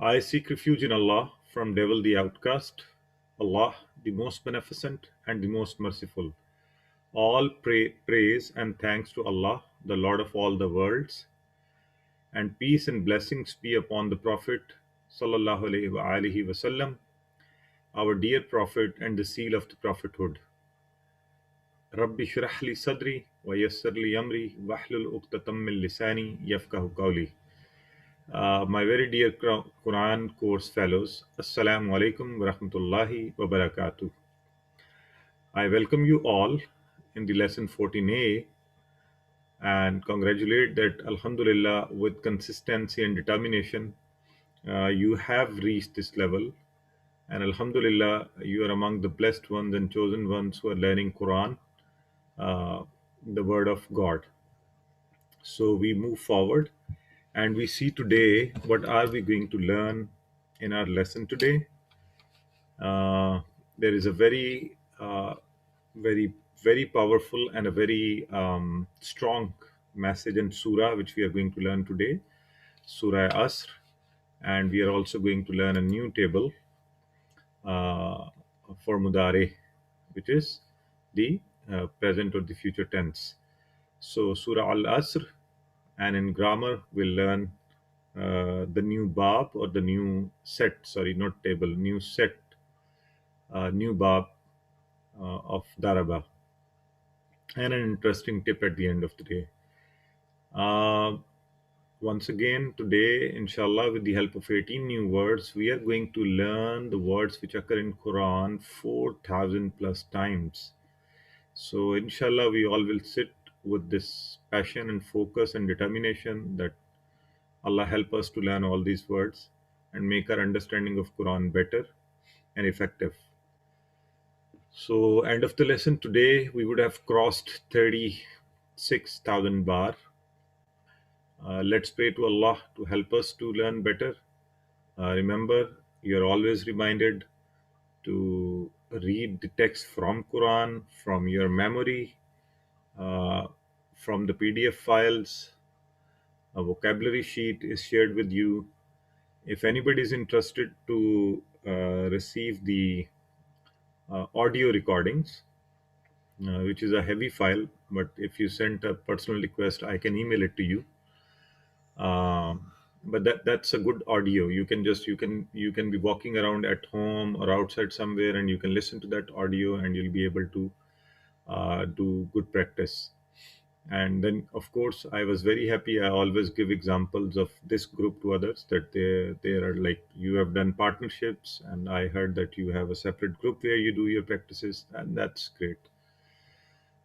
I seek refuge in Allah from devil the outcast, Allah the most beneficent and the most merciful. All praise and thanks to Allah, the Lord of all the worlds, and peace and blessings be upon the Prophet sallallahu alaihi wasallam, our dear Prophet and the seal of the prophethood. Rabbi shrah li sadri wa yassir li amri wahlul uqdatam min lisani yafqahu qawli. My very dear Quran course fellows, Assalamu alaikum wa rahmatullahi wa barakatuh. I welcome you all in the lesson 14a and congratulate that Alhamdulillah with consistency and determination you have reached this level, and Alhamdulillah you are among the blessed ones and chosen ones who are learning Quran, uh, the word of God. So we move forward and we see today what are we going to learn in our lesson today. There is a very powerful and a very strong message in Surah which we are going to learn today, Surah Asr, and we are also going to learn a new table uh, for Mudare, which is the present or the future tense. So Surah Al Asr, and in grammar we'll learn the new bab or the new set, sorry, not table, new set, new bab of Daraba, and an interesting tip at the end of the day. Uh, Once again, today, inshallah, with the help of 18 new words, we are going to learn the words which occur in Quran 4,000 plus times. So, inshallah, we all will sit with this passion and focus and determination that Allah help us to learn all these words and make our understanding of Quran better and effective. So, end of the lesson today, we would have crossed 36,000 bar. Let's pray to Allah to help us to learn better. Remember, you're always reminded to read the text from Quran, from your memory, uh, from the PDF files. A vocabulary sheet is shared with you. If anybody is interested to receive the audio recordings, which is a heavy file, but if you send a personal request, I can email it to you. But that's a good audio. You can be walking around at home or outside somewhere, and you can listen to that audio, and you'll be able to do good practice. And then, of course, I was very happy. I always give examples of this group to others that they are like you have done partnerships, and I heard that you have a separate group where you do your practices, and that's great.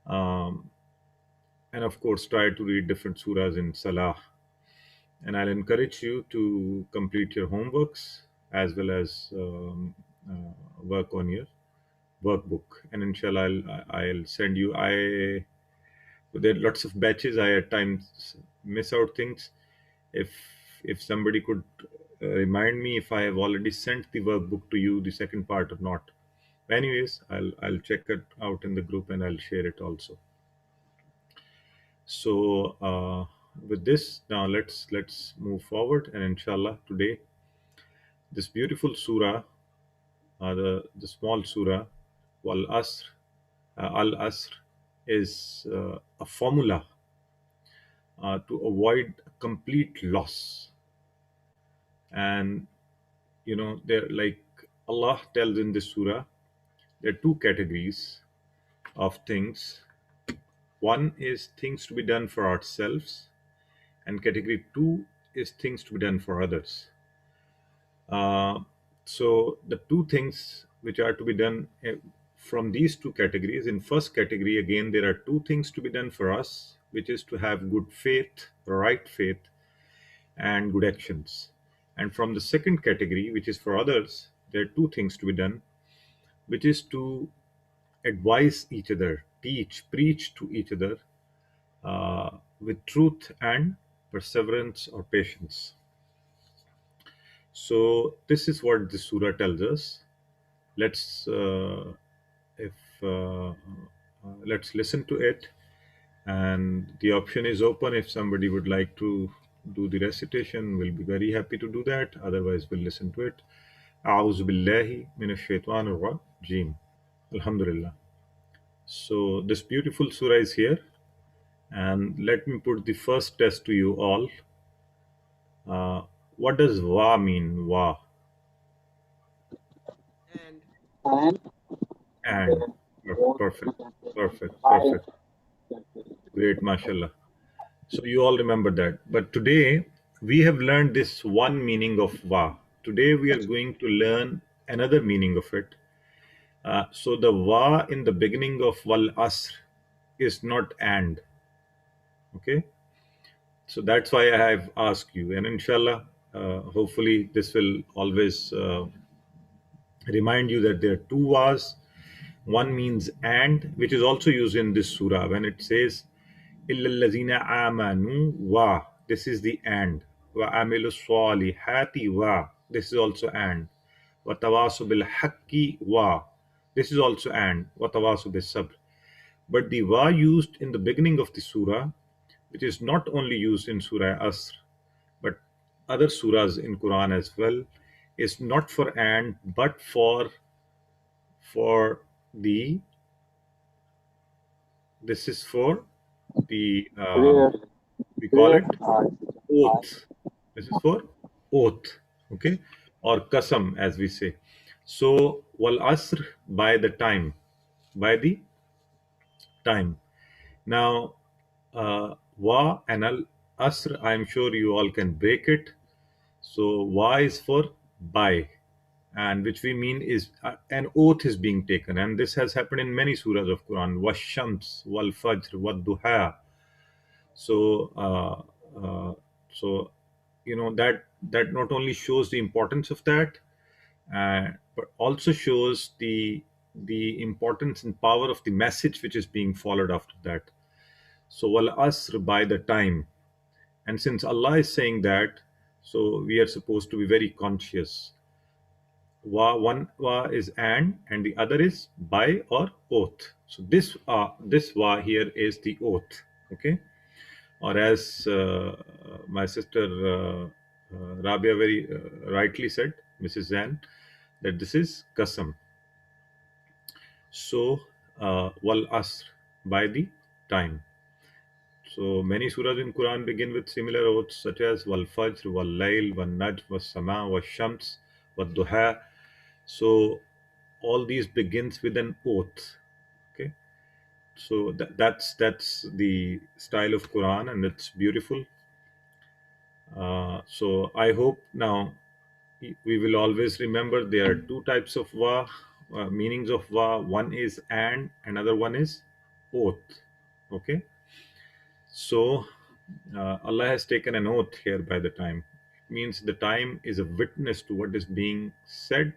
Um, and of course, try to read different surahs in Salah. And I'll encourage you to complete your homeworks as well as work on your workbook. And inshallah, I'll send you. There are lots of batches. I at times miss out things. If if somebody could remind me if I have already sent the workbook to you, the second part or not. Anyways, I'll check it out in the group and I'll share it also. So with this, now let's move forward, and inshallah today this beautiful surah, the small surah, Al Asr, is a formula to avoid complete loss. And there, like Allah tells in this surah, there are two categories of things. One is things to be done for ourselves, and category two is things to be done for others. So the two things which are to be done from these two categories, in first category, again, there are two things to be done for us, which is to have good faith, right faith, and good actions. And from the second category, which is for others, there are two things to be done, which is to advise each other, teach, preach to each other with truth and perseverance or patience. So this is what the surah tells us. Let's if let's listen to it, and the option is open if somebody would like to do the recitation, we'll be very happy to do that. Otherwise, we'll listen to it. أعوذ بالله من الشيطان الرجيم. Alhamdulillah. So this beautiful surah is here, and let me put the first test to you all. What does wa mean? Wa. And. Perfect. Great, mashallah. So you all remember that. But today we have learned this one meaning of wa. Today we are going to learn another meaning of it. So the wa in the beginning of wal asr is not and. Okay. So that's why I have asked you. And inshallah, hopefully this will always remind you that there are two was. One means and, which is also used in this surah when it says إِلَّا الَّذِينَ آمَنُوا wa. This is the and. وَعَمِلُوا الصَّالِحَاتِ wa. This is also and. وَتَوَاصُوا بِالْحَقِّ wa. This is also and. وَتَوَاصُوا بِالصَّبْرِ. But the wa used in the beginning of the surah, which is not only used in Surah Asr, but other surahs in Quran as well, is not for and, but for the, this is for the, we call it oath. This is for oath, okay, or qasam as we say. So wal asr, by the time. Now wa and al asr, I'm sure you all can break it. So wa is for by, and which we mean is an oath is being taken, and this has happened in many surahs of Quran. Washams, wal fajr, wad duha. So so you know that not only shows the importance of that, but also shows the importance and power of the message which is being followed after that. So wal asr, by the time. And since Allah is saying that, so we are supposed to be very conscious. One wa is and the other is by or oath. So this wa here is the oath, okay? Or as my sister Rabia very rightly said, Mrs. Zan, that this is qasam. So wal asr, by the time. So many surahs in Quran begin with similar oaths such as wal fajr, wal layl, wal najm, wal sama, wal shams, wal duha. So all these begins with an oath. Okay. So that's the style of Quran, and it's beautiful. So I hope now we will always remember there are two types of wa, meanings of wa. One is and, another one is oath. Okay. So Allah has taken an oath here by the time. It means the time is a witness to what is being said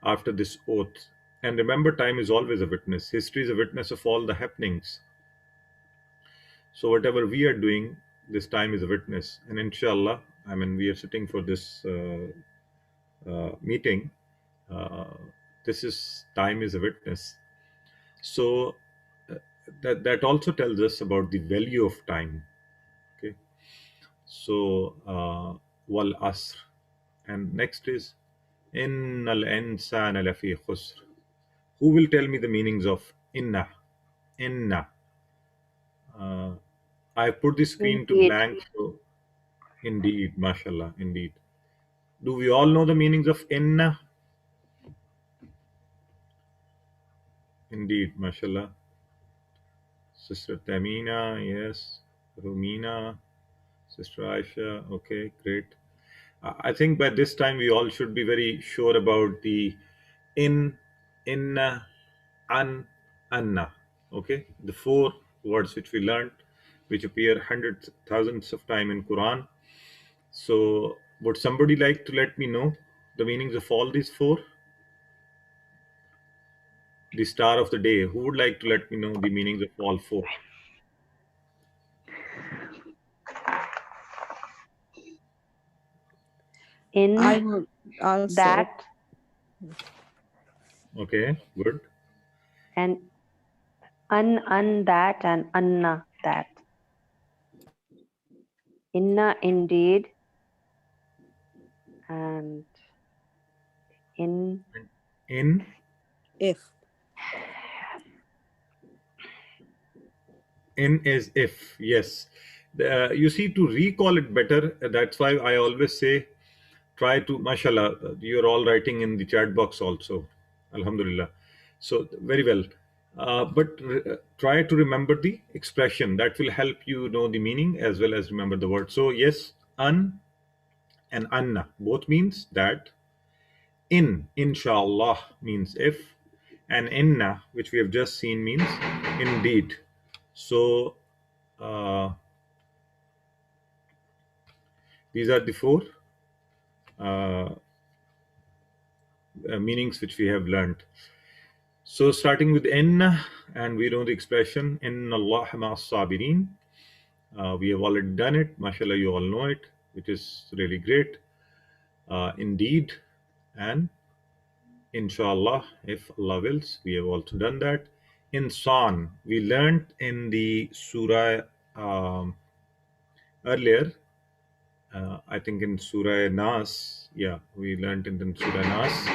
after this oath. And remember, time is always a witness. History is a witness of all the happenings. So whatever we are doing, this time is a witness. And inshallah, I mean, we are sitting for this meeting. This is time is a witness. So that also tells us about the value of time. Okay. So wal asr, and next is innal insana lafi khusr. Who will tell me the meanings of inna? Inna. I put the screen to Indeed. blank. So indeed, mashallah, indeed. Do we all know the meanings of inna? Indeed, mashallah. Sister Tamina, yes. Rumina, Sister Aisha, okay, great. I think by this time we all should be very sure about the in, inna, an, anna. Okay, the four words which we learned, which appear hundreds, thousands of times in Quran. So, would somebody like to let me know the meanings of all these four? The star of the day. Who would like to let me know the meanings of all four? In I'll that say. Okay, good. and un that and anna that. inna indeed, and in In If. is if. Yes. You see, to recall it better, that's why I always say try to, mashallah, you're all writing in the chat box also, alhamdulillah, so very well. But try to remember the expression. That will help you know the meaning as well as remember the word. So yes, an and anna both means that. In, inshallah, means if, and inna, which we have just seen, means indeed. So these are the four meanings which we have learned. So starting with inna, and we know the expression inna Allah ma'as sabirin. We have already done it, mashallah, you all know it, which is really great. Indeed, and inshallah, if Allah wills, we have also done that. Insan, we learned in the surah earlier, I think in Surah Nas, yeah, we learned in Surah Nas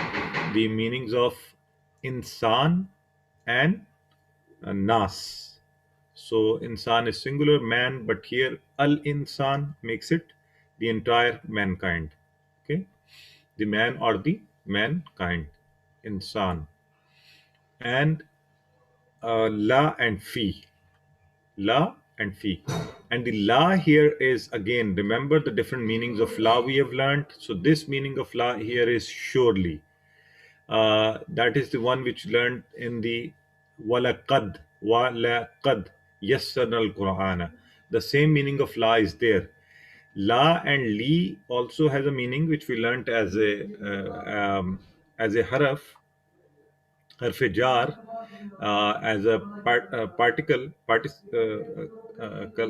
the meanings of insan and nas. So insan is singular, man, but here al-insan makes it the entire mankind. Okay, the man or the mankind, insan. And la and fi. La and fi. And the la here is, again, remember the different meanings of la we have learned. So this meaning of la here is surely. That is the one which learned in the walaqad, yassarna al-Qur'ana. The same meaning of la is there. La and li also has a meaning which we learned as a harf jar, as a particle,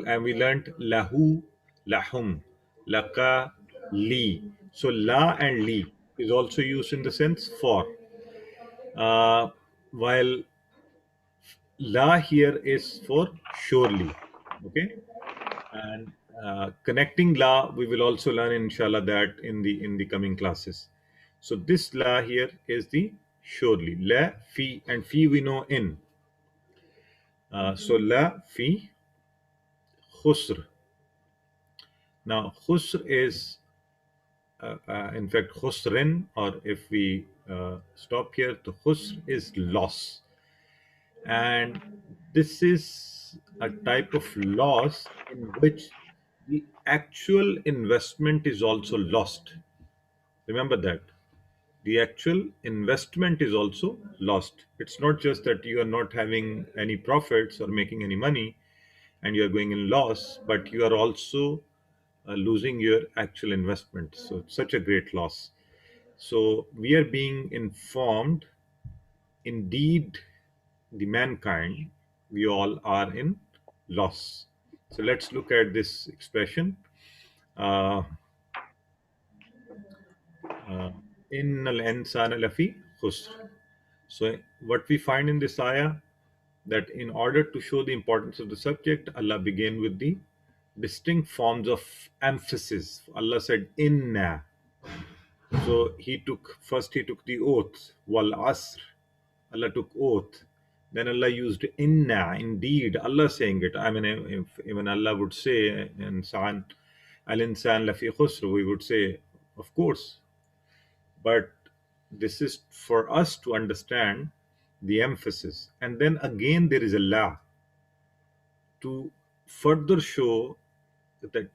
and we learned lahu, lahum, laka, li. So la and li is also used in the sense for, while la here is for surely. Okay, and connecting la we will also learn inshallah that in the coming classes. So this la here is the surely. La, fi, and fi we know in. So la, fi, khusr. Now khusr is in fact khusrin, or if we stop here, the khusr is loss. And this is a type of loss in which the actual investment is also lost. Remember that. The actual investment is also lost. It's not just that you are not having any profits or making any money and you are going in loss, but you are also losing your actual investment. So it's such a great loss. So we are being informed, indeed, the mankind, we all are in loss. So let's look at this expression. Innal insana lafi khusr. So what we find in this ayah, that in order to show the importance of the subject, Allah began with the distinct forms of emphasis. Allah said inna. So he took the oath, wal asr. Allah took oath. Then Allah used inna, indeed. Allah saying it. I mean, if even Allah would say insan, al insan lafi khusr, we would say, of course. But this is for us to understand the emphasis. And then again, there is a la to further show that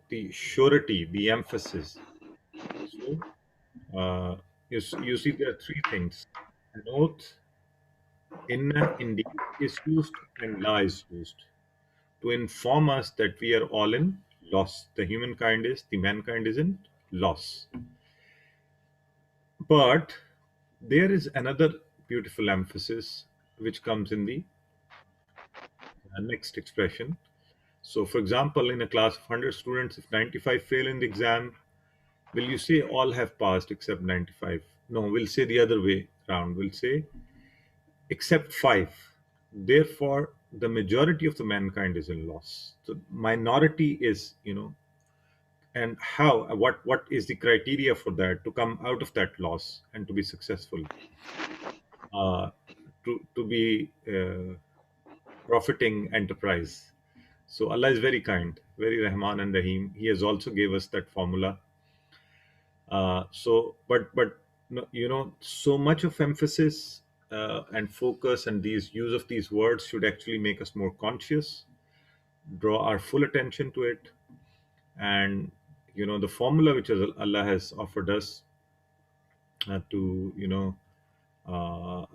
the surety, the emphasis. So you see, there are three things: an oath, inna, indeed, is used, and la is used to inform us that we are all in loss. The mankind is in loss. But there is another beautiful emphasis which comes in the next expression. So, for example, in a class of 100 students, if 95 fail in the exam, will you say all have passed except 95? No, we'll say the other way around. We'll say except 5. Therefore, the majority of the mankind is in loss. So, minority is, and how, what is the criteria for that to come out of that loss and to be successful, uh, to be profiting enterprise. So Allah is very kind, very Rahman and Rahim. He has also gave us that formula. But so much of emphasis and focus and these use of these words should actually make us more conscious, draw our full attention to it, and the formula which Allah has offered us to uh,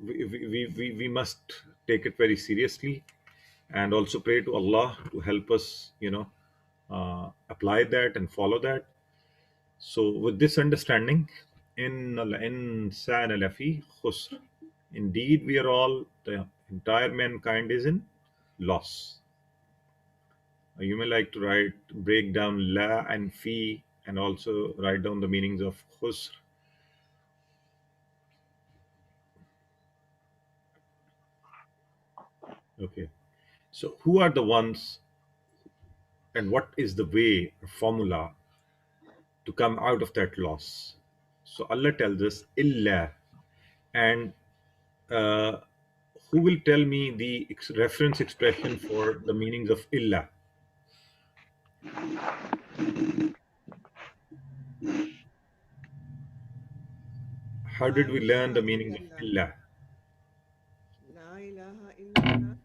we must take it very seriously, and also pray to Allah to help us apply that and follow that. So with this understanding, in al-insan lafi khusr, indeed we are all, the entire mankind is in loss. You may like to break down la and fi, and also write down the meanings of khusr. Okay. So who are the ones, and what is the way or formula to come out of that loss? So Allah tells us illa, and uh, who will tell me the reference expression for the meanings of illa? How did we learn the meanings of illa? La ilaha illallah.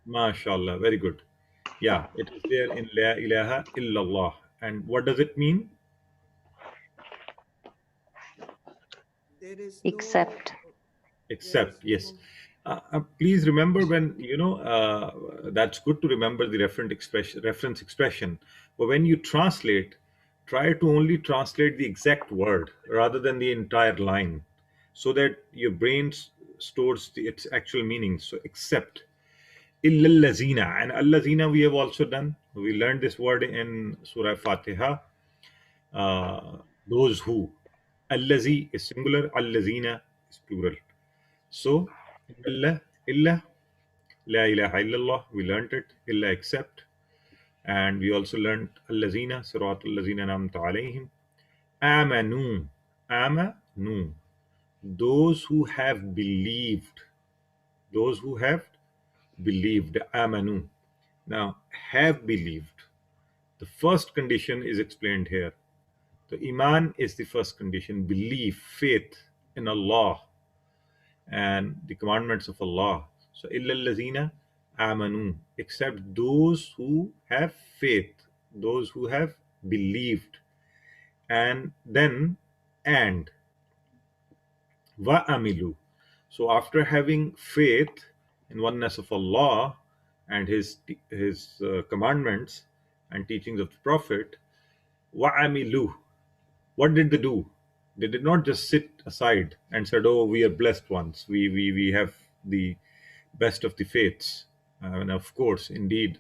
MashaAllah, very good. Yeah, it is there in La ilaha illallah. And what does it mean? There is Except. Except, yes. Please remember, when that's good to remember the reference expression, but when you translate, try to only translate the exact word rather than the entire line, so that your brain stores its actual meaning. So except illallazina, and allazina we have also done. We learned this word in Surah Fatiha. Those who. Allazi is singular, allazina is plural. So, illa, la ilaha illallah, we learnt it, illa except. And we also learnt allazina, siratul lazina namta alayhim. Amanu, amanu, those who have believed. Those who have believed, amanu. Now, have believed. The first condition is explained here. The iman is the first condition, belief, faith in Allah and the commandments of Allah. So, illal lazina amanu, except those who have faith, those who have believed. And then, and wa amilu. So, after having faith in oneness of Allah and His commandments and teachings of the Prophet, wa amilu. What did they do? They did not just sit aside and said, "Oh, we are blessed ones. We have the best of the faiths." And of course, indeed,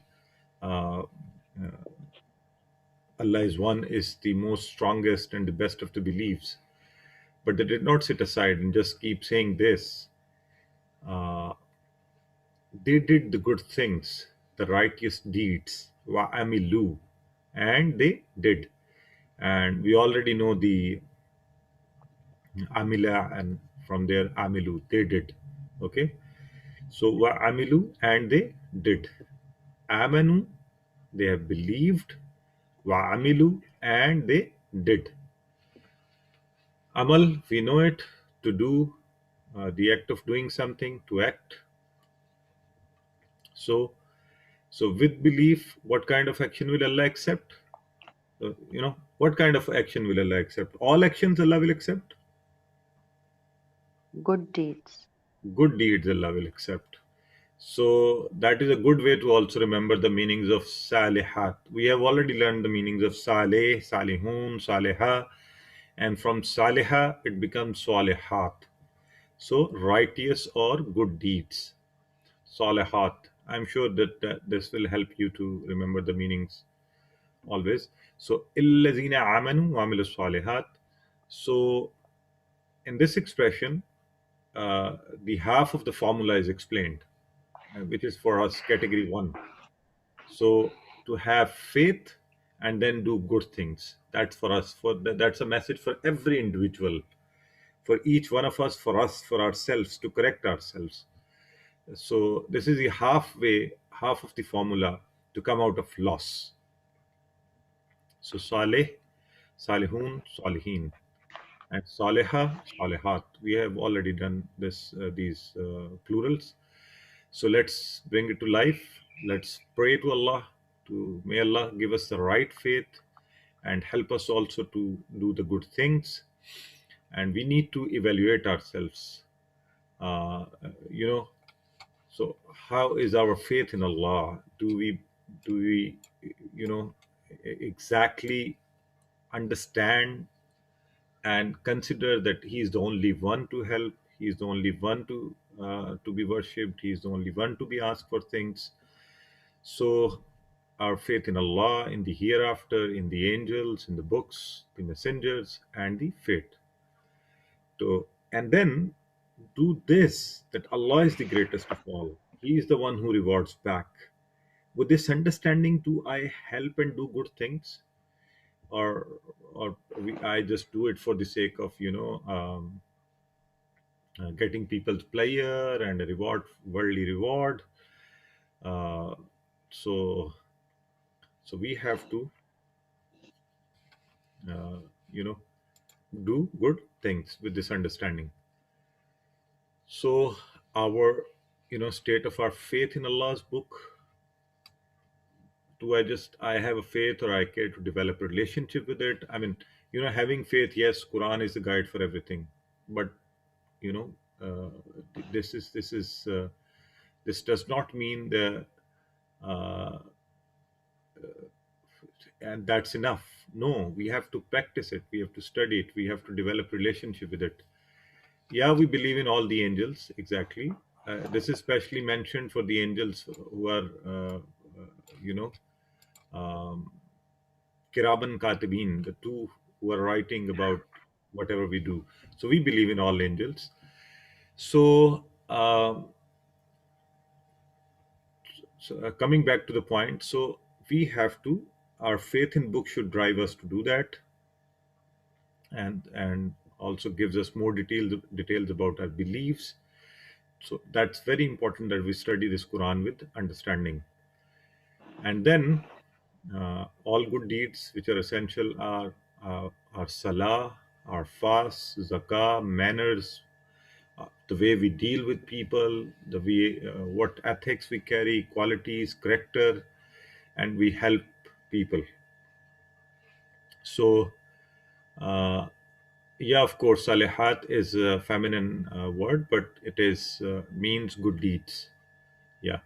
uh, Allah is one, is the most strongest and the best of the beliefs. But they did not sit aside and just keep saying this. Uh, they did the good things, the righteous deeds, wa amilu, and they did. And we already know the amila, and from there amilu, they did. Okay, so wa amilu, and they did. Amanu, they have believed. Wa amilu, and they did. Amal, we know it, to do, the act of doing something, to act. So with belief, what kind of action will Allah accept? What kind of action will Allah accept? All actions Allah will accept. Good deeds. Good deeds Allah will accept. So that is a good way to also remember the meanings of salihat. We have already learned the meanings of salih, salihun, saliha, and from saliha it becomes salihat. So righteous or good deeds, salihat. I'm sure that this will help you to remember the meanings always. So illazina amanu wa amilu salihat. So in this expression, the half of the formula is explained, which is for us category 1. So to have faith and then do good things. That's for us. That's a message for every individual, for each one of us, for us, for ourselves, to correct ourselves. So this is the half of the formula to come out of loss. So Saleh, Salihun, Salihin, and Saleha, Salehat. We have already done these plurals. So let's bring it to life. Let's pray to Allah. May Allah give us the right faith and help us also to do the good things. And we need to evaluate ourselves. Uh, you know, so how is our faith in Allah? Do we exactly understand and consider that He is the only one to help, He is the only one to be worshipped, He is the only one to be asked for things. So our faith in Allah, in the hereafter, in the angels, in the books, the messengers, and the fate. So, and then do this, that Allah is the greatest of all. He is the one who rewards back. With this understanding, do I help and do good things, or I just do it for the sake of getting people's pleasure and a reward, worldly reward? Uh, so so we have to uh, you know do good things with this understanding. So our state of our faith in Allah's book, do I have a faith, or I care to develop a relationship with it? I mean, having faith, yes, Quran is the guide for everything, but you know uh, this does not mean the uh, and that's enough. No, we have to practice it, we have to study it, we have to develop relationship with it. Yeah, we believe in all the angels, exactly. This is specially mentioned for the angels who are you know um, kiraban katibin, the two who are writing about whatever we do. So we believe in all angels. So coming back to the point, so we have to, our faith in book should drive us to do that, and also gives us more details about our beliefs. So that's very important that we study this Quran with understanding. And then all good deeds which are essential are salah, our fast, zakah, manners, the way we deal with people, the way what ethics we carry, qualities, character, and we help people. So uh, yeah, of course, salihat is a feminine word, but it is means good deeds. Yeah.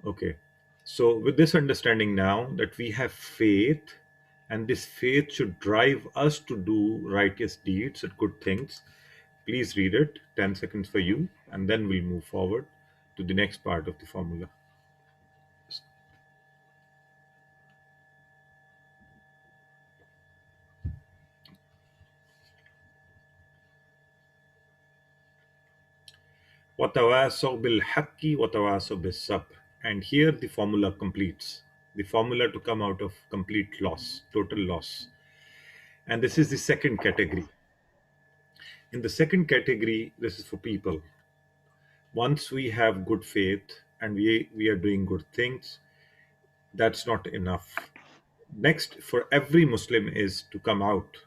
Okay. So with this understanding now that we have faith, and this faith should drive us to do righteous deeds and good things, please read it. 10 seconds for you, and then we'll move forward to the next part of the formula. وَتَوَاصَوْا بِالْحَقِّ وَتَوَاصَوْا بِالصَّبْرِ. And here the formula completes. The formula to come out of complete loss, total loss. And this is the second category. In the second category, this is for people. Once we have good faith and we are doing good things, that's not enough. Next, for every Muslim is to come out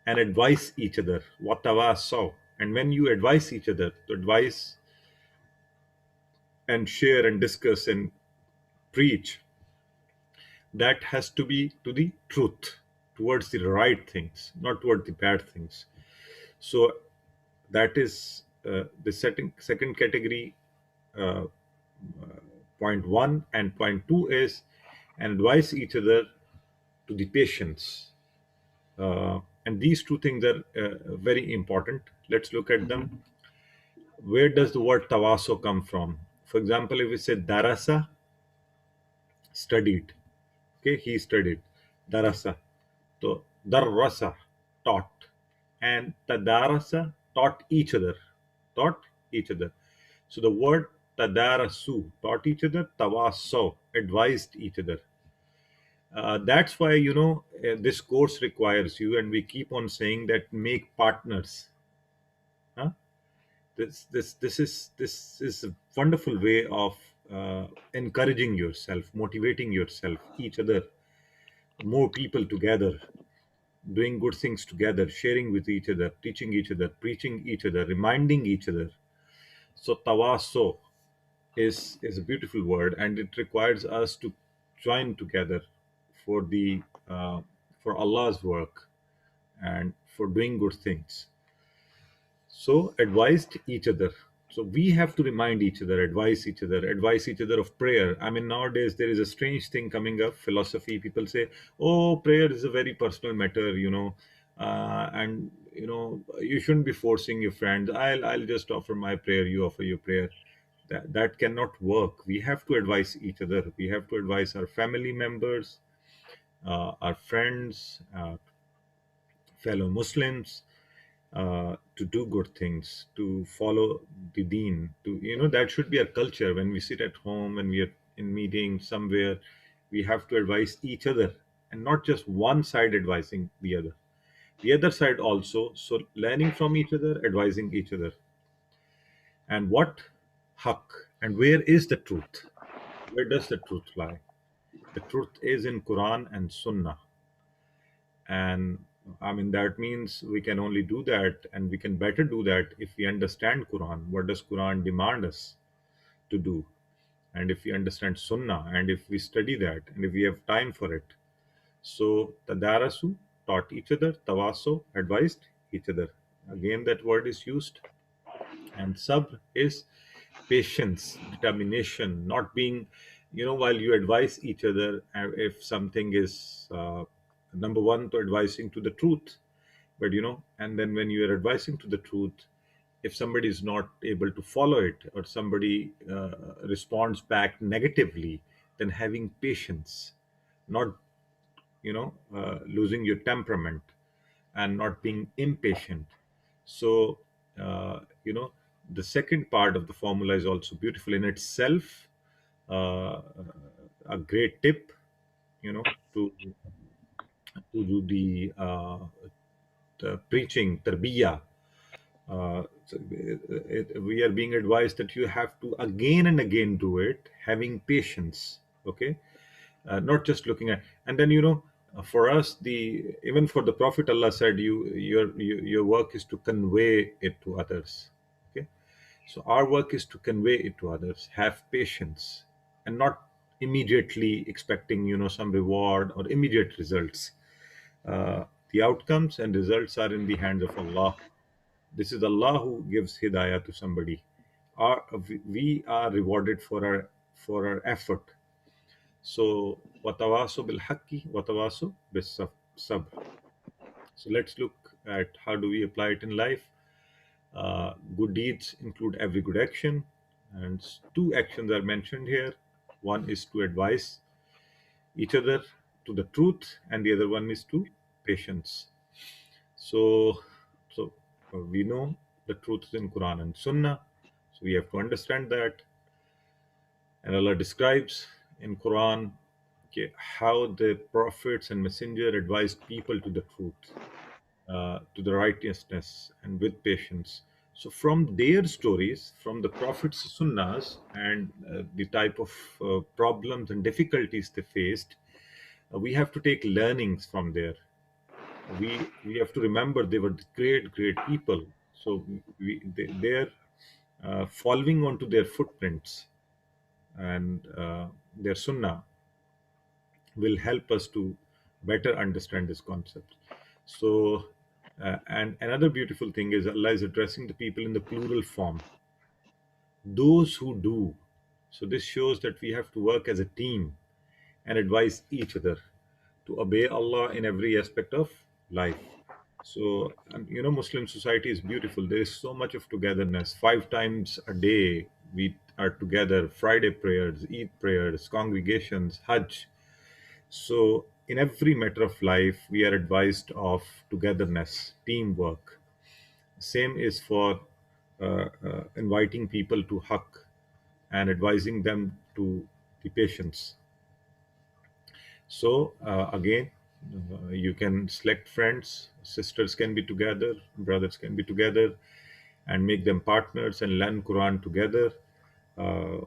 and advise each other. وَتَوَاصَوْا. And when you advise each other, to advise and share and discuss and preach, that has to be to the truth, towards the right things, not toward the bad things. So that is the second category. uh, Point one and point two is, and advise each other to the patience. And these two things are very important. Let's look at them. Where does the word tawaso come from? For example, if we say darasa, studied. Okay, he studied. Darasa. So darrasa, taught. And tadarasa, taught each other. Taught each other. So the word tadarasu, taught each other. Tawaso, advised each other. That's why, this course requires you, and we keep on saying that make partners. Huh? This is a wonderful way of encouraging yourself, motivating yourself, each other, more people together, doing good things together, sharing with each other, teaching each other, preaching each other, reminding each other. So tawaso is a beautiful word, and it requires us to join together for the for Allah's work and for doing good things. So advised each other. So we have to remind each other, advise each other of prayer. I mean, nowadays there is a strange thing coming up. Philosophy. People say, "Oh, prayer is a very personal matter," and you shouldn't be forcing your friends. I'll just offer my prayer. You offer your prayer. That cannot work. We have to advise each other. We have to advise our family members, our friends, fellow Muslims, to do good things, to follow the deen. That should be our culture. When we sit at home, when we are in meeting somewhere, we have to advise each other, and not just one side advising the other side also. So learning from each other, advising each other. And what haq, and where is the truth? Where does the truth lie? The truth is in Quran and Sunnah. And I mean, that means we can only do that, and we can better do that if we understand Quran. What does Quran demand us to do? And if we understand Sunnah, and if we study that, and if we have time for it. So tadarasu, taught each other, tawaso, advised each other. Again, that word is used. And sabr is patience, determination, not being, while you advise each other, if something is, number one, to advising to the truth. But, and then when you are advising to the truth, if somebody is not able to follow it, or somebody responds back negatively, then having patience, not, losing your temperament, and not being impatient. So, the second part of the formula is also beautiful in itself. Uh, a great tip, to do the preaching, tarbiyah. We are being advised that you have to again and again do it, having patience. Okay, not just looking at. And then, for us, the even for the Prophet, Allah said, your work is to convey it to others. Okay, so our work is to convey it to others. Have patience, and not immediately expecting, some reward or immediate results. The outcomes and results are in the hands of Allah. This is Allah who gives hidayah to somebody. We are rewarded for our effort. So, watawaso bil haqqi, watawaso bis sabr. So let's look at how do we apply it in life. Good deeds include every good action, and two actions are mentioned here. One is to advise each other to the truth, and the other one is to patience. So we know the truth is in Quran and Sunnah, so we have to understand that. And Allah describes in Quran, okay, how the prophets and messenger advised people to the truth, to the righteousness, and with patience. So from their stories, from the prophets' sunnahs, and the type of problems and difficulties they faced, we have to take learnings from there. We have to remember they were great people. So they're following onto their footprints, and their sunnah will help us to better understand this concept. So, and another beautiful thing is Allah is addressing the people in the plural form, those who do. So, this shows that we have to work as a team and advise each other to obey Allah in every aspect of life. So, and Muslim society is beautiful. There is so much of togetherness. 5 times a day, we are together. Friday prayers, Eid prayers, congregations, Hajj. So, in every matter of life, we are advised of togetherness, teamwork. Same is for inviting people to haq and advising them to the patience. So again, you can select friends. Sisters can be together, brothers can be together, and make them partners and learn Quran together, uh,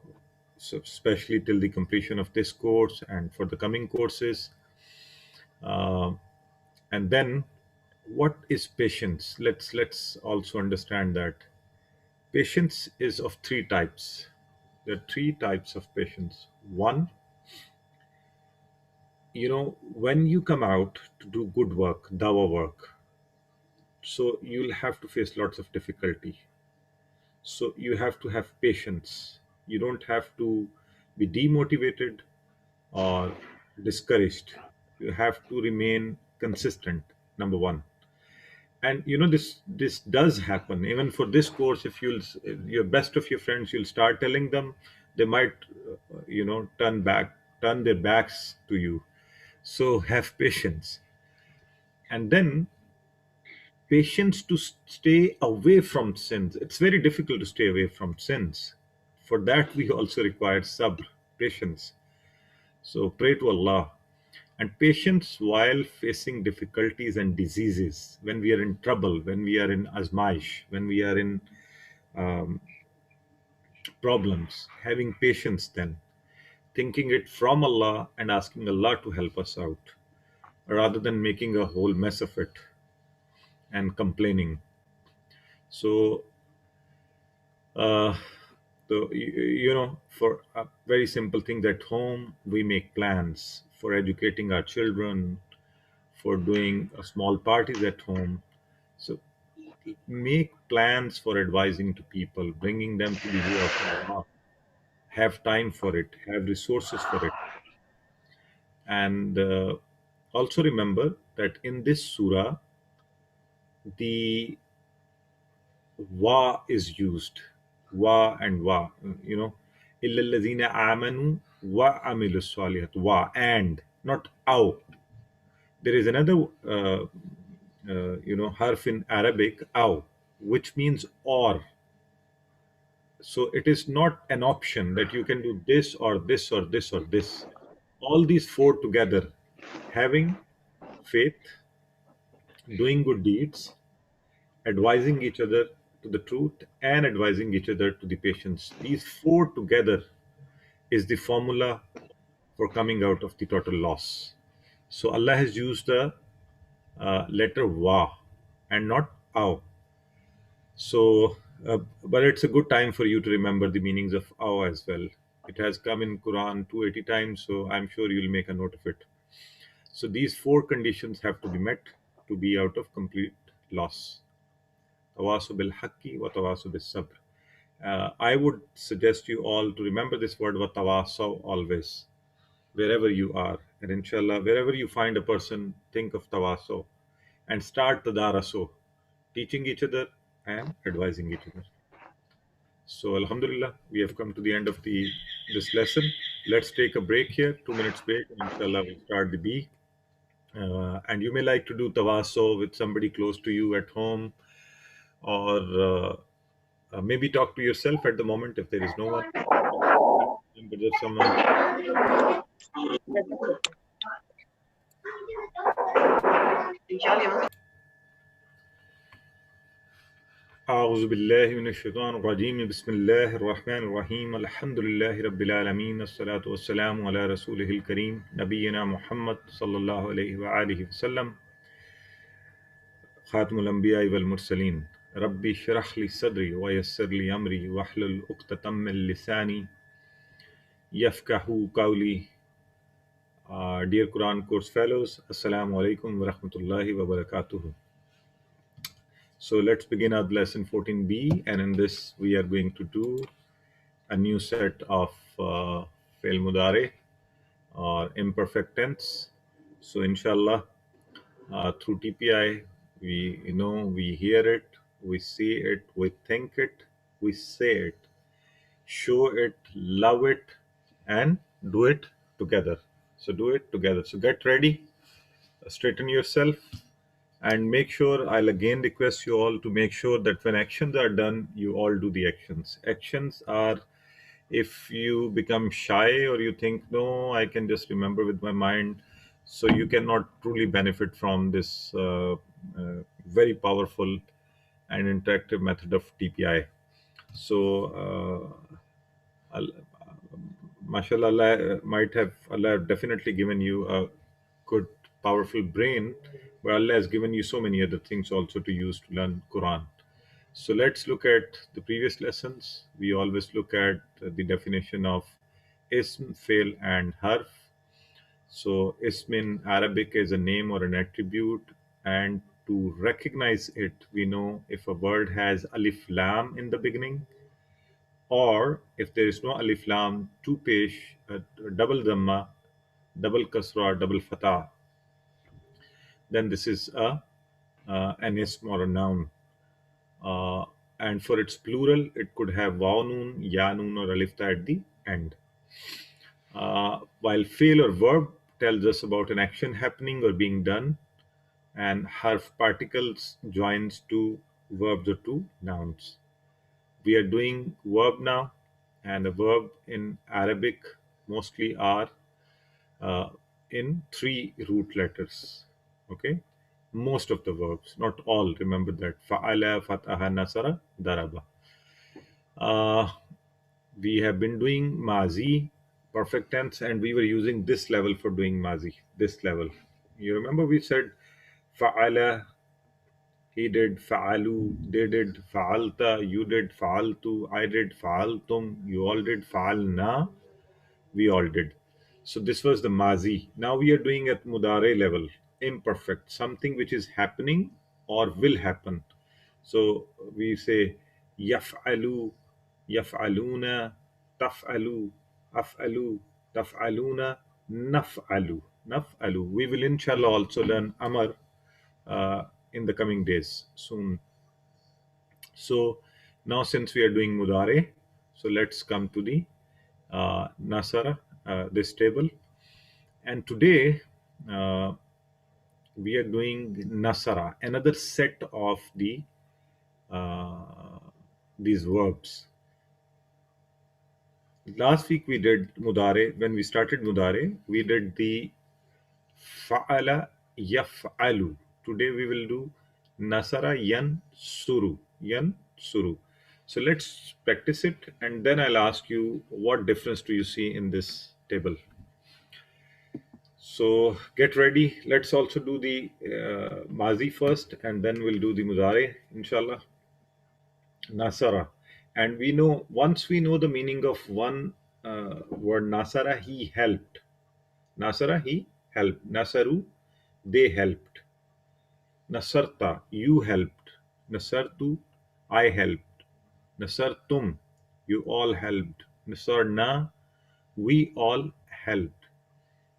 so especially till the completion of this course and for the coming courses. Uh, and then, what is patience? Let's also understand that patience is of three types. There are three types of patience. One, when you come out to do good work, dawah work, so you'll have to face lots of difficulty. So you have to have patience. You don't have to be demotivated or discouraged. You have to remain consistent, number one. And this does happen even for this course. If your best of your friends, you'll start telling them, they might turn their backs to you. So have patience. And then patience to stay away from sins. It's very difficult to stay away from sins. For that, we also require sabr, patience. So pray to Allah. And patience while facing difficulties and diseases, when we are in trouble, when we are in azmaish, when we are in um, problems, having patience then, thinking it from Allah and asking Allah to help us out, rather than making a whole mess of it and complaining. So Uh, so, for very simple things at home, we make plans for educating our children, for doing small parties at home. So, make plans for advising to people, bringing them to the way of Allah. Have time for it, have resources for it. And also remember that in this surah, the wa is used. Wa and wa, illa allazina amanu wa amilus salihat. Wa and, not aw. There is another harf in Arabic, aw, which means or. So it is not an option that you can do this or this or this or this. All these four together: having faith, doing good deeds, advising each other to the truth, and advising each other to the patience. These four together is the formula for coming out of the total loss. So Allah has used the letter wa and not aw. So, but it's a good time for you to remember the meanings of aw as well. It has come in Quran 280 times, so I'm sure you'll make a note of it. So these four conditions have to be met to be out of complete loss. Tawasu bil haqqi wa tawasu bis sabr. I would suggest you all to remember this word watawasaw always, wherever you are. And inshallah, wherever you find a person, think of tawasaw and start tadaraso, teaching each other and advising each other. So alhamdulillah, we have come to the end of this lesson. Let's take a break here, 2 minutes break, and inshallah we'll start the B. And you may like to do tawasaw with somebody close to you at home, or maybe talk to yourself at the moment if there is no one. But there's someone. أعوذ بالله من الشيطان الرجيم بسم الله الرحمن الرحيم الحمد لله رب العالمين الصلاة والسلام على رسوله الكريم نبينا محمد صلى الله عليه وآله وسلم خاتم الأنبياء والمرسلين ربي اشرح لي صدري ويسر لي أمري واحلل عقدة من لساني يفقهوا قولي. Dear Quran course fellows, Assalamu alaikum wa rahmatullahi wa barakatuh. So let's begin our lesson 14b, and in this we are going to do a new set of fail mudare or imperfect tense. So inshallah, through TPI, we hear it, we see it, we think it, we say it, show it, love it, and do it together. So do it together. So get ready, straighten yourself, and make sure, I'll again request you all to make sure that when actions are done, you all do the actions. Actions are, if you become shy or you think, no, I can just remember with my mind, So you cannot truly benefit from this very powerful and interactive method of TPI. So, mashallah, Allah have definitely given you a good, powerful brain, but Allah has given you so many other things also to use to learn Quran. So let's look at the previous lessons. We always look at the definition of ism, fail, and harf. So ism in Arabic is a name or an attribute, and to recognize it, we know if a word has alif lam in the beginning, or if there is no alif lam, two pesh, double dhamma, double kasra, double fatah, then this is an ism or a noun. Uh, and for its plural, it could have waw noon, ya noon, or alif ta at the end. While fail or verb tells us about an action happening or being done, and harf particles joins two verbs or two nouns. We are doing verb now, and a verb in Arabic mostly are in three root letters. Okay, most of the verbs, not all. Remember that. Fa'ala, fataha, nasara, daraba. We have been doing mazi, perfect tense, and we were using this level for doing mazi. This level. You remember we said fa'ala, he did, fa'alu, they did, fa'alta, you did, fa'altu, I did, fa'altum, you all did, fa'alna, we all did. So this was the mazi. Now we are doing at mudare level, imperfect, something which is happening or will happen. So we say yaf'alu, yaf'aluna, taf'alu, af'alu, taf'aluna, naf'alu, naf'alu. We will inshallah also learn amar in the coming days soon. So now since we are doing mudare, so let's come to the nasara, this table. And today we are doing nasara, another set of these verbs. Last week we did mudare. When we started mudare, we did the fa'ala yaf'alu. Today we will do nasara yansuru, yansuru. So let's practice it, and then I'll ask you what difference do you see in this table. So get ready. Let's also do the mazi first, and then we'll do the mudare, inshallah. Nasara. And we know, once we know the meaning of one word nasara, he helped. Nasara, he helped. Nasaru, they helped. Nasarta, you helped. Nasartu, I helped. Nasartum, you all helped. Nasarna, we all helped.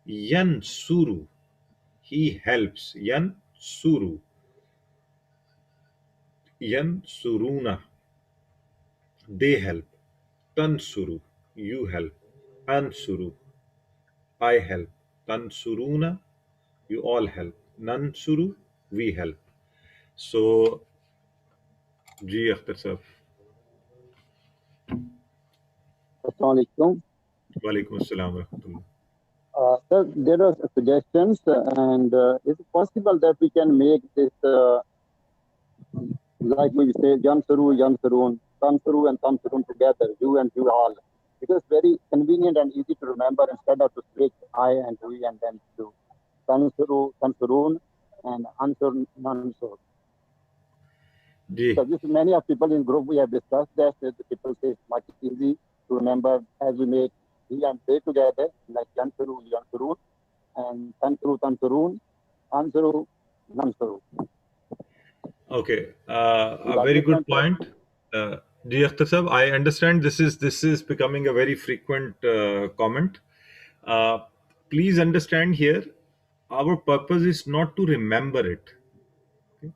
Yansuru, he helps. Yansuru. Yansuruna, they help. Tansuru, you help. Ansuru, I help. Tansuruna, you all help. Nansuru, we help. So, Ji Akhtar Sahab. Assalamualaikum. Walaikum assalam wa rahmatullah. Sir, there are suggestions, and is it possible that we can make this, like we say, Yansuru, Yansurun, Tansuru and Tansurun together, you and you all? Because it's very convenient and easy to remember instead of to switch I and we and then to Tansuru, Tansurun, and Ansur, Nansur. Ji. So this many of people in group we have discussed that the people say it's much easy to remember as we make he and they together, like Yansuru, Yansurun, and Tansuru, Tansurun, Ansuru, Nansuru. Okay, a very good point. Ji Akhtar Sahab, I understand this is becoming a very frequent comment. Please understand here, our purpose is not to remember it. Okay?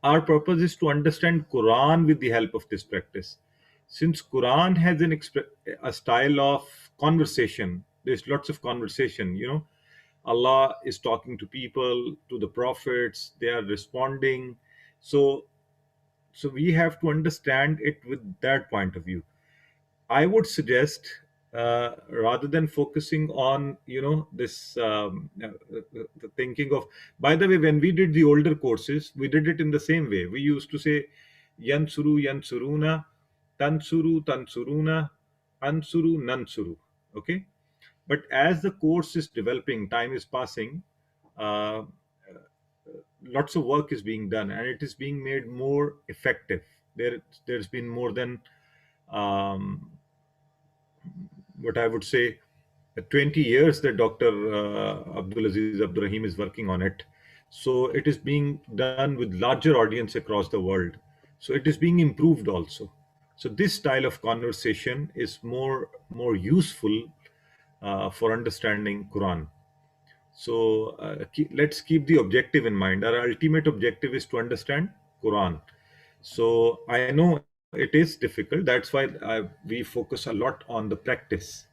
Our purpose is to understand Quran with the help of this practice. Since Quran has a style of conversation, there's lots of conversation, you know. Allah is talking to people, to the prophets, they are responding. So we have to understand it with that point of view. I would suggest rather than focusing on, this the thinking of. By the way, when we did the older courses, we did it in the same way. We used to say yansuru yansuruna, tansuru tansuruna, ansuru nansuru. Okay, but as the course is developing, time is passing, uh, lots of work is being done, and it is being made more effective. There's been more than, um, what I would say, 20 years that Dr. Abdulaziz Abdurrahim is working on it. So it is being done with larger audience across the world. So it is being improved also. So this style of conversation is more useful for understanding Quran. So let's keep the objective in mind. Our ultimate objective is to understand Quran. So I know it is difficult. That's why we focus a lot on the practice.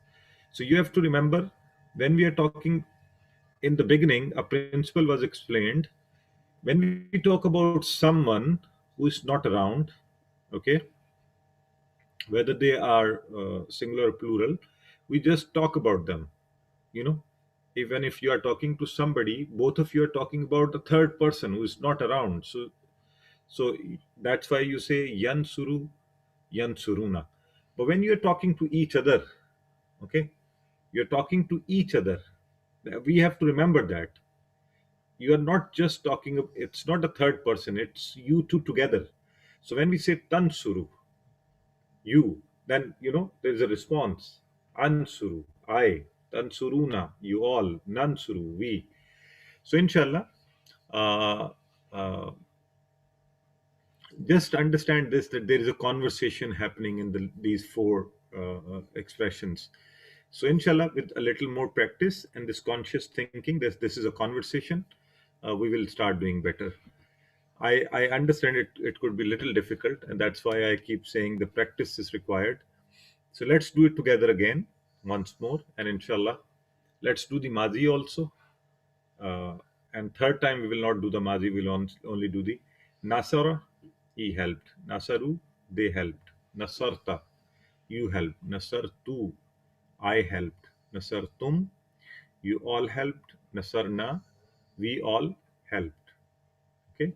So you have to remember, when we are talking in the beginning, a principle was explained. When we talk about someone who is not around, okay, whether they are singular or plural, we just talk about them. You know, even if you are talking to somebody, both of you are talking about a third person who is not around. So that's why you say yansuru, yansuruna. But when you're talking to each other, okay, you're talking to each other. We have to remember that you are not just talking. It's not a third person. It's you two together. So when we say tansuru, you, then there is a response. Ansuru, I. Tansuruna, you all. Nansuru, we. So inshallah, uh, uh, just understand this, that there is a conversation happening in these four expressions. So inshallah, with a little more practice and this conscious thinking, this is a conversation, we will start doing better. I understand it could be a little difficult, and that's why I keep saying the practice is required. So let's do it together again once more, and inshallah, let's do the mazi also. And third time we will not do the mazi, we'll only do the nasara, he helped. Nasaru, they helped. Nasarta, you helped. Nasartu, I helped. Nasartum, you all helped. Nasarna, we all helped. Okay.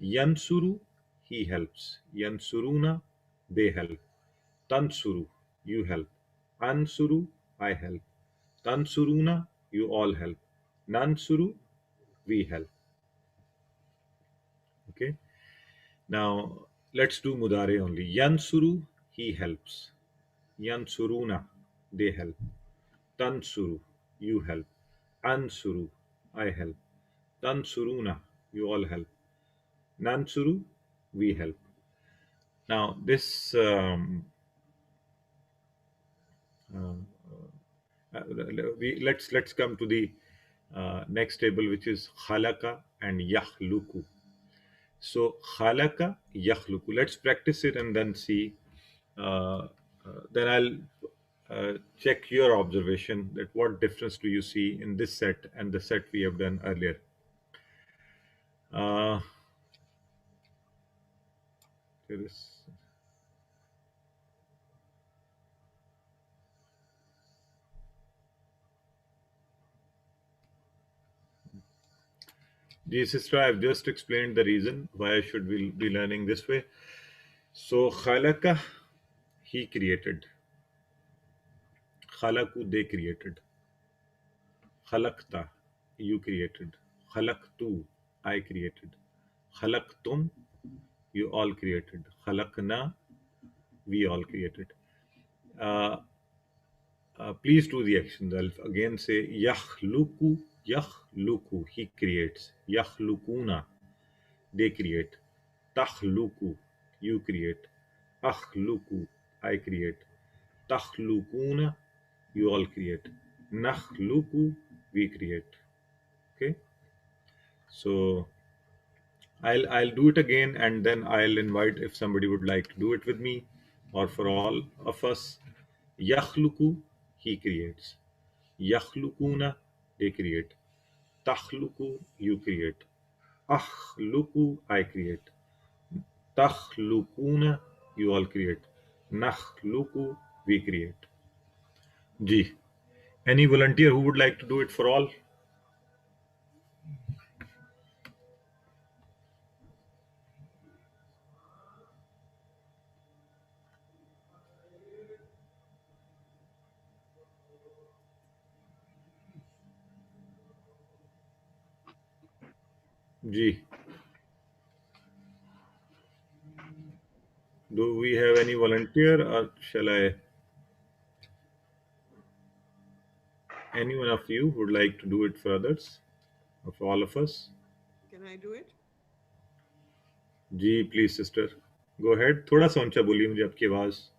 Yansuru, he helps. Yansuruna, they help. Tansuru, you help. Ansuru, I help. Tansuruna, you all help. Nansuru, we help. Okay. Now let's do mudare only. Yansuru, he helps. Yansuruna, they help. Tansuru, you help. Ansuru, I help. Tansuruna, you all help. Nansuru, we help. Now this let's come to the next table, which is khalaka and yakhluku. So khalaka, yakhluku. Let's practice it and then see. Then I'll check your observation, that what difference do you see in this set and the set we have done earlier. There is. Dear sister, I've just explained the reason why I should be learning this way. So khalaqa, he created. Khalaqu, they created. Khalaqta, you created. Khalaqtu, I created. Khalaqtum, you all created. Khalaqna, we all created. Uh, please do the actions. I'll again say yakhluku, yakhluku, he creates. Yakhlukuna, they create. Takhluku, you create. Akhluku, I create. Takhlukuna, you all create. Nakhluku, we create. Okay. So I'll do it again, and then I'll invite if somebody would like to do it with me, or for all of us. Yakhluku, he creates. Yakhlukuna, they create. Takhluku, you create. Akhluku, I create. Takhlukuna, you all create. Nakhluku, we create. Ji. Any volunteer who would like to do it for all? Ji. Do we have any volunteer, or shall I? Any one of you would like to do it for others, or for all of us? Can I do it? Ji, please, sister. Go ahead. थोड़ा सा ऊंचा बोलिए मुझे आपकी आवाज.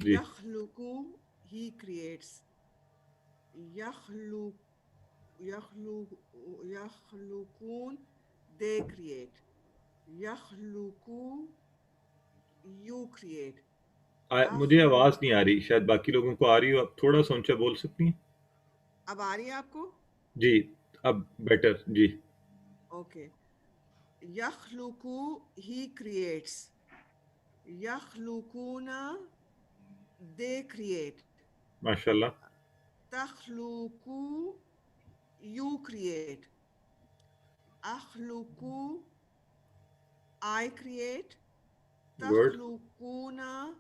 जी. Yakhluqu, he creates. Yakhluq, yakhluqun, they create. Yakhluqu, you create. मुझे आवाज नहीं आ रही, शायद बाकी लोगों को आ रही हो. आप थोड़ा सा ऊंचा बोल सकती हैं? अब आ रही है आपको? जी, अब बेटर. जी. Okay. Yakhluqu, he creates. Yakhluquna, they create. माशाल्लाह. Takhluqu, you create. Akhluqu, I create. Good. Takhluquna,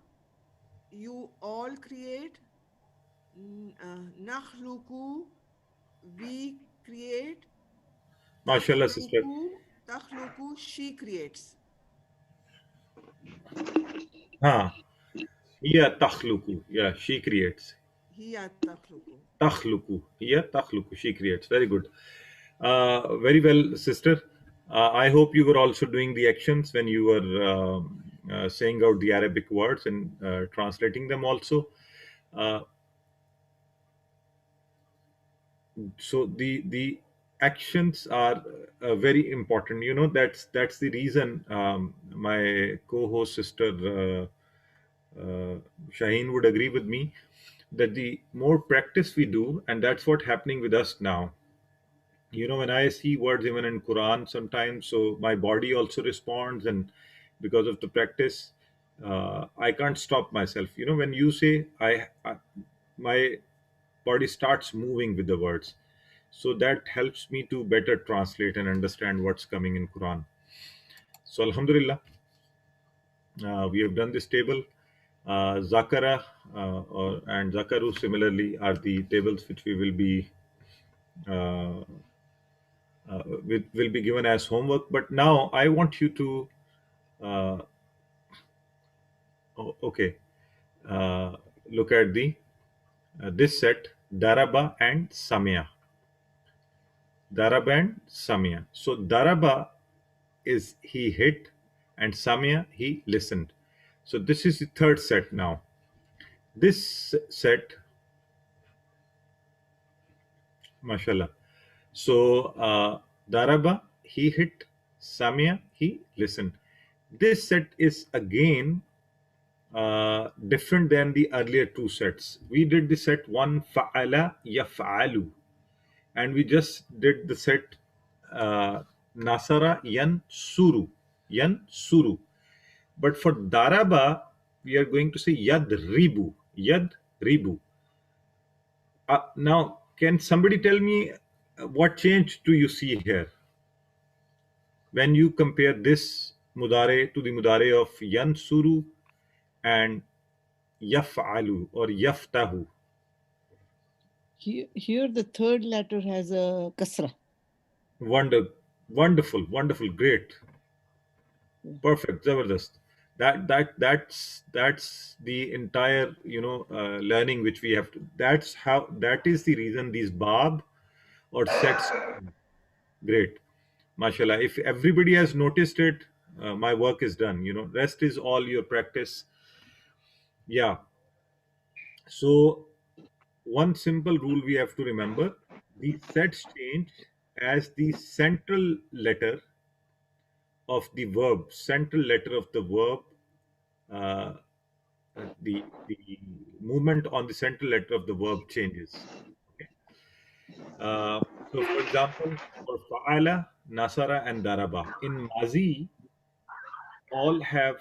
you all create. Nakhluqu, we create. माशाल्लाह sister. Takhluqu, she creates. हाँ. Hiya takhluqu. Yeah, she creates. Hiya takhluqu. Takhluqu. Hiya takhluqu. She creates. Very good. Very well, sister. I hope you were also doing the actions when you were saying out the Arabic words and translating them also. So the actions are very important. You know, that's the reason my co-host sister Shaheen would agree with me that the more practice we do, and that's what's happening with us now. You know, when I see words even in Quran sometimes, so my body also responds, and because of the practice, I can't stop myself. You know, when you say my body starts moving with the words, so that helps me to better translate and understand what's coming in Quran. So Alhamdulillah, we have done this table. Zakara and Zakaru similarly are the tables which we will be will be given as homework. But now I want you to okay, look at the this set, Daraba and Samia. Daraba and Samia. So Daraba is he hit, and Samia he listened. So this is the third set now. This set, mashallah. So Daraba he hit, Samia he listened. This set is again different than the earlier two sets. We did the set one, Fa'ala yaf'alu, and we just did the set Nasara yansuru. But for Daraba, we are going to say Yadribu. Yadribu. Now, can somebody tell me what change do you see here? When you compare this Mudare to the Mudare of Yansuru and Yaf'alu or Yaftahu. Here the third letter has a kasra. Wonderful, great. Perfect, Zabardast. That's the entire learning which we have to. That is the reason these bab or sets. Great, mashallah. If everybody has noticed it, my work is done. You know, rest is all your practice. Yeah. So one simple rule we have to remember: the sets change as the central letter of the verb, uh, the movement on the central letter of the verb changes. Okay. So, for example, for fa'ala, nasara, and daraba in mazi, all have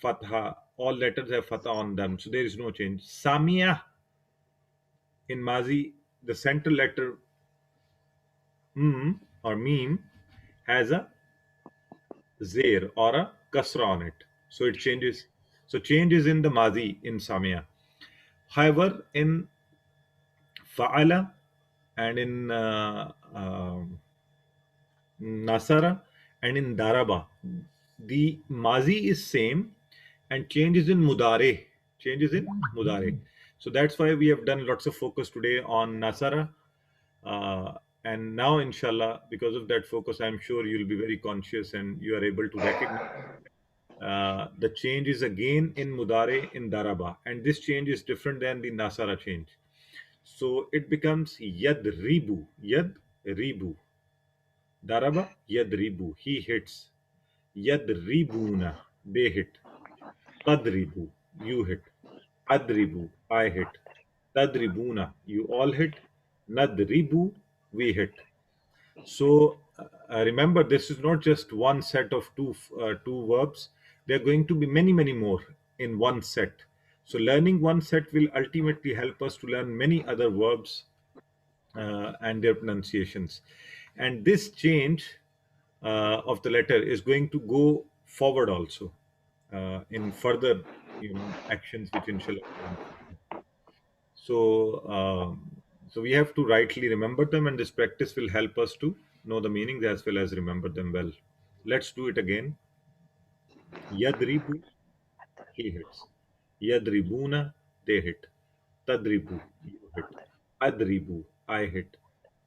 fatha all letters have fatha on them, so there is no change. Samia in Mazi, the central letter or meme has a zair or a kasra on it, so it changes. So change is in the Mazi in Samia. However, in Fa'ala and in Nasara and in Daraba, the Mazi is same and changes in Mudare. Changes in Mudare. So that's why we have done lots of focus today on Nasara. And now, inshallah, because of that focus, I'm sure you'll be very conscious and you are able to recognize the change is again in Mudare in Daraba. And this change is different than the Nasara change. So it becomes Yadribu. Yadribu. Daraba, Yadribu. He hits. Yadribuna. They hit. Tadribu. You hit. Adribu. I hit. Tadribuna. You all hit. Nadribu. We hit. So remember, this is not just one set of two verbs. There are going to be many, many more in one set. So learning one set will ultimately help us to learn many other verbs and their pronunciations. And this change of the letter is going to go forward also in further, actions which inshallah. So we have to rightly remember them, and this practice will help us to know the meanings as well as remember them well. Let's do it again. Yadribu, he hits. Yadribuna, they hit. Tadribu, you hit. Adribu, I hit.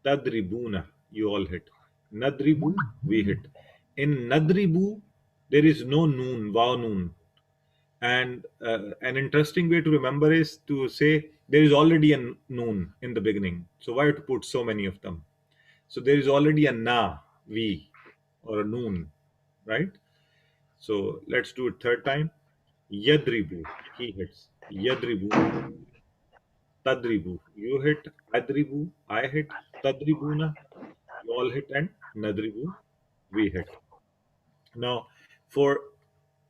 Tadribuna, you all hit. Nadribu, we hit. In Nadribu, there is no noon, wow noon. And an interesting way to remember is to say there is already a noon in the beginning. So why to put so many of them? So there is already a na, we, or a noon, right? So let's do it third time. Yadribu, he hits. Yadribu, tadribu, you hit. Adribu, I hit. Tadribuna, you all hit. And nadribu, we hit. Now, for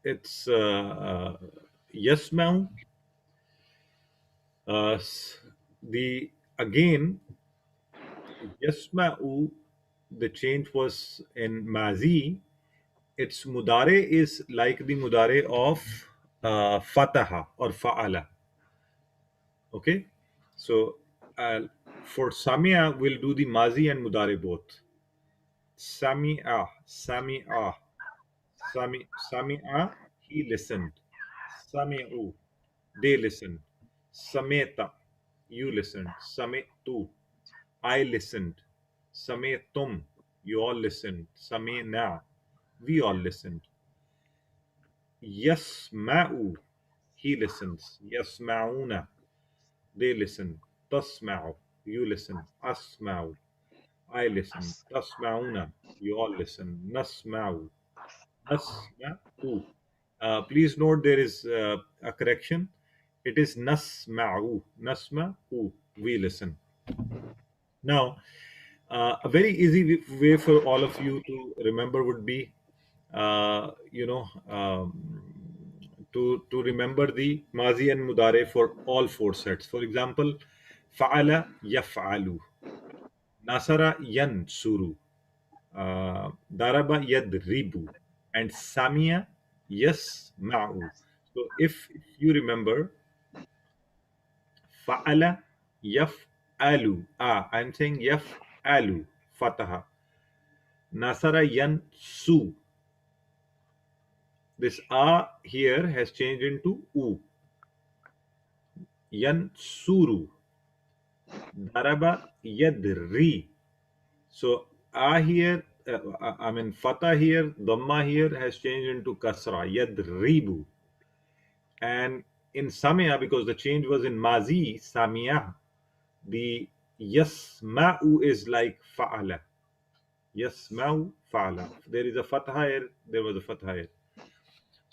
its yasmau, the again yasma'u, the change was in Mazi. Its mudare is like the mudare of fataha or fa'ala. Okay, so for samia we'll do the Mazi and mudare both. Sami'a, sami'a, sami'a, he listened. Sami'u, they listened. Sameta, you listened. Sametu, I listened. Sametum, you all listened. Samena, we all listened. Yasma'u, he listens. Yasma'una, they listen. Tasma'u, you listen. Asma'u, I listen. Tasma'una, you all listen. Nasma'u, nasma'u. Please note there is a correction. It is nasma'u, nasma'u, we listen. Now, a very easy way for all of you to remember would be, to remember the Mazi and Mudare for all four sets. For example, Fa'ala yaf'alu, Nasara yansuru, Daraba yadribu, and Samia yasma'u. So if you remember, Fa'ala yaf'alu, I'm saying yaf'alu, Fataha. Nasara yansu. This here has changed into u. Yansuru. Daraba yadri. So here, fatah here, dhamma here has changed into kasra. Yadribu. And in samia, because the change was in mazi, samia, the yasma'u is like fa'ala. Yasma'u fa'ala. There is a fatha here, there was a fatha here.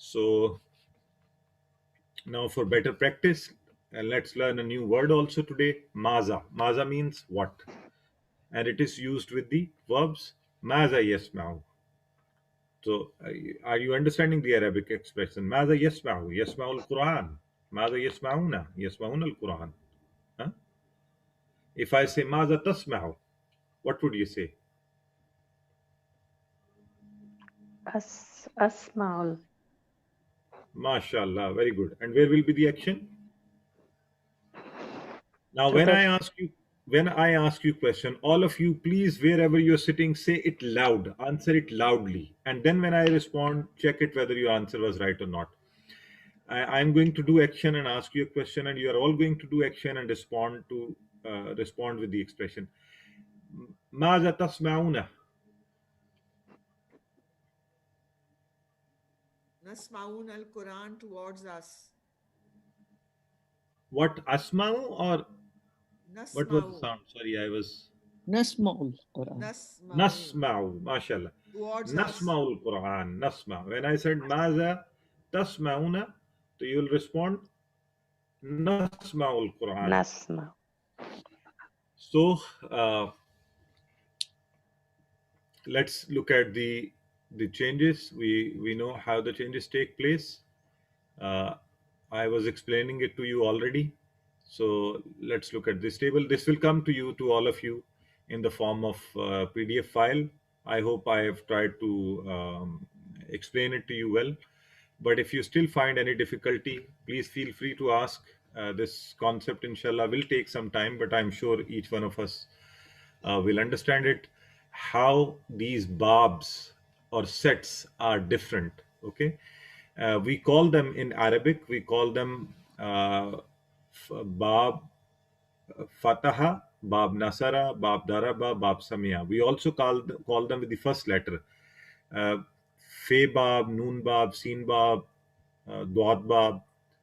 So now for better practice, let's learn a new word also today. Maza. Maza means what? And it is used with the verbs maza yasma'u. So, are you understanding the Arabic expression? ماذا يسمع؟ يسمع القرآن. ماذا يسمعون؟ يسمعون القرآن. Huh? If I say ماذا تسمع, what would you say? Asma'ul. MashaAllah, very good. And where will be the action? Now, So when I that's ask you question, all of you, please, wherever you're sitting, say it loud, answer it loudly. And then when I respond, check it whether your answer was right or not. I'm going to do action and ask you a question, and you are all going to do action and respond with the expression. ماذا تسمعون? Nasma'un al-Quran towards us. What, asma'u or what was the Nasma'u. sound? Sorry, I was... Nasma'ul Quran. Nasma'u. Nasma'u, mashallah. Towards us. Nasma'ul Quran, nasma. When I said maza tasma'una, so you will respond Nasma'ul Quran. Nasma. So let's look at the changes. We know how the changes take place. I was explaining it to you already. So let's look at this table. This will come to you, to all of you, in the form of PDF file. I hope I have tried to explain it to you well. But if you still find any difficulty, please feel free to ask. This concept, inshallah, will take some time, but I'm sure each one of us will understand it. How these babs or sets are different. Okay, we call them in Arabic. We call them bab fataha, bab nasara, bab daraba, bab samia. We also call them with the first letter. Fe bab, noon bab, sin bab, duat bab,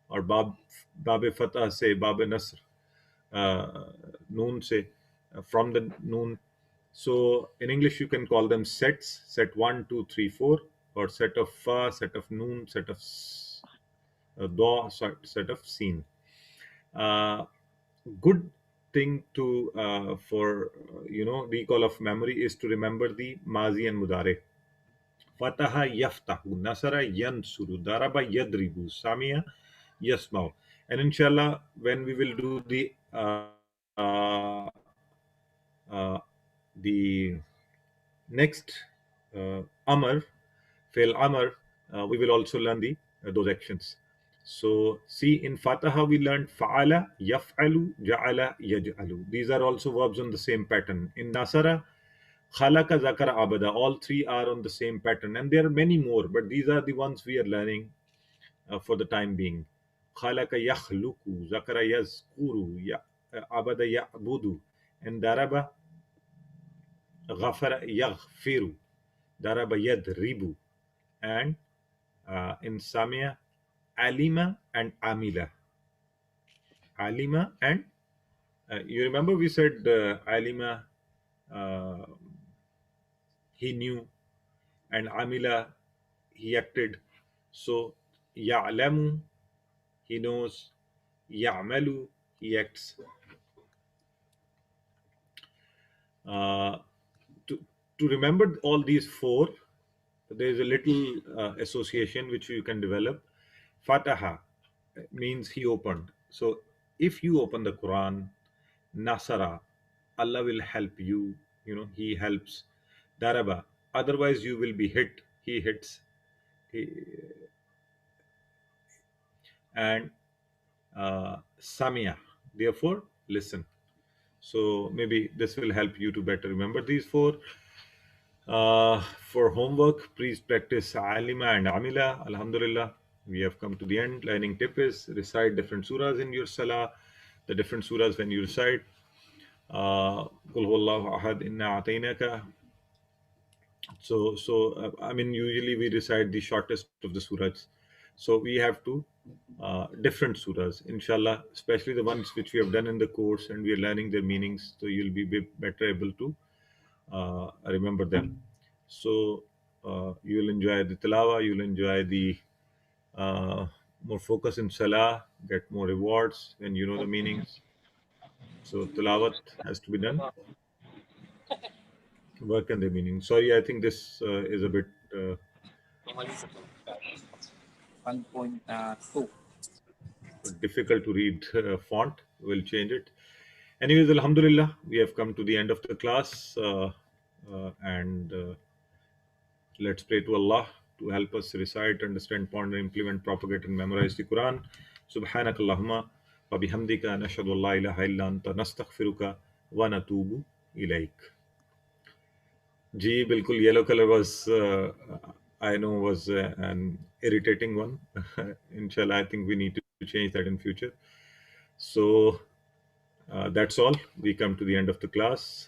or bab fatah se, bab nasr, noon se, from the noon. So in English you can call them sets, set 1, 2, 3, 4, or set of fa, set of noon, set of do, set of sin. Good thing to for recall of memory is to remember the mazi and mudare. Fataha yaftahu, nasara yansuru, daraba yadribu, samia yasmau. And inshallah, when we will do the next amr, fail amr, we will also learn those actions. So see, in Fataha we learned fa'ala, yaf'alu, ja'ala, yaj'alu. These are also verbs on the same pattern. In Nasara, khalaka, zakara, abada, all three are on the same pattern, and there are many more, but these are the ones we are learning for the time being. Khalaka yakhluku, zakara yazkuru, abada ya'budu, and daraba ghafara yaghfiru, daraba yadribu, and in Samia, alima and amila. Alima and you remember we said alima, he knew, and amila, he acted. So ya'lamu, he knows, ya'malu, he acts. To remember all these four, there is a little association which you can develop. Fataha means he opened. So if you open the Quran, Nasara, Allah will help you, he helps. Daraba, otherwise you will be hit, he hits. And Samia, therefore listen. So maybe this will help you to better remember these four. For homework, please practice Alima and Amila. Alhamdulillah, we have come to the end. Learning tip is recite different surahs in your salah, the different surahs when you recite. Qul huwallahu ahad, inna atainaka. So I mean, usually we recite the shortest of the surahs. So we have to different surahs, inshallah, especially the ones which we have done in the course and we are learning their meanings. So you'll be better able to remember them. So you'll enjoy the tilawa, you'll enjoy the more focus in salah, get more rewards when you know the meanings. So tilawat has to be done. Work and the meaning. Sorry, I think this is a bit 1.2. difficult to read font. We'll change it. Anyways, alhamdulillah, we have come to the end of the class, and let's pray to Allah to help us recite, understand, ponder, implement, propagate, and memorize the Quran. Subhanak Allahumma wa bihamdika nashhadu an la ilaha illa anta nastaghfiruka wa natubu ilaik. Ji, bilkul yellow color was, I know, was an irritating one. Inshallah, I think we need to change that in future. So that's all. We come to the end of the class.